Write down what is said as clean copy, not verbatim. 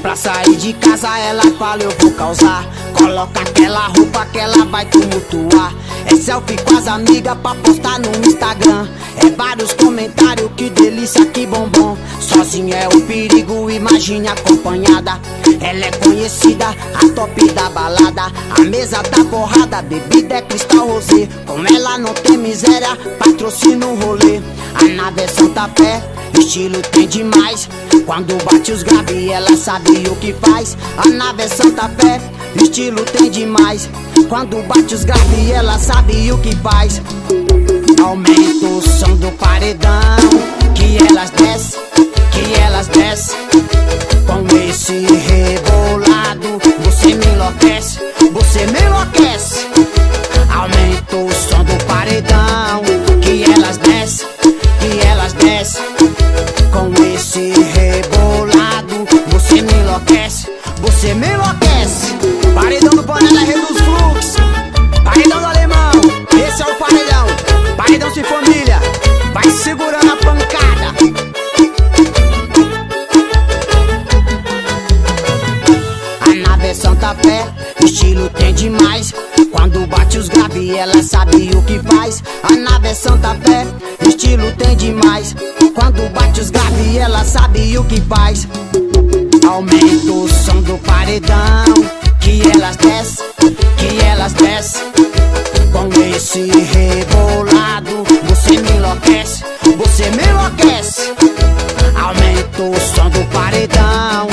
pra sair de casa, ela fala eu vou causar. Coloca aquela roupa que ela vai tumultuar. É selfie com as amigas pra postar no Instagram. É vários comentários, que delícia, que bombom. Sozinha é o perigo, imagine acompanhada. Ela é conhecida, a top da balada. A mesa tá borrada, bebida é cristal rosé. Com ela não tem miséria, patrocina o rolê. A nave é Santa Fé, estilo tem demais. Quando bate os grave, ela sabe o que faz. A nave é Santa Fé, estilo tem demais. Quando bate os grave, ela sabe o que faz. Aumenta o som do paredão, que elas descem, que elas descem. Com esse rebolado, você me enlouquece, você me enlouquece. Aumenta o som do paredão, que elas descem, que elas descem. Com esse rebolado, você me enlouquece, você me enlouquece. Paredão do Panela reduz fluxo, paredão do Alemão, esse é o paredão. Paredão sem família, vai segurando a pancada. A nave é Santa Fé, estilo tem demais. Quando bate os grave, ela sabe o que faz. A nave é Santa Fé, estilo tem demais. Quando bate os grave, ela sabe o que faz. Aumenta o som do paredão, que elas descem, que elas descem. Com esse rebolado, você me enlouquece, você me enlouquece. Aumenta o som do paredão,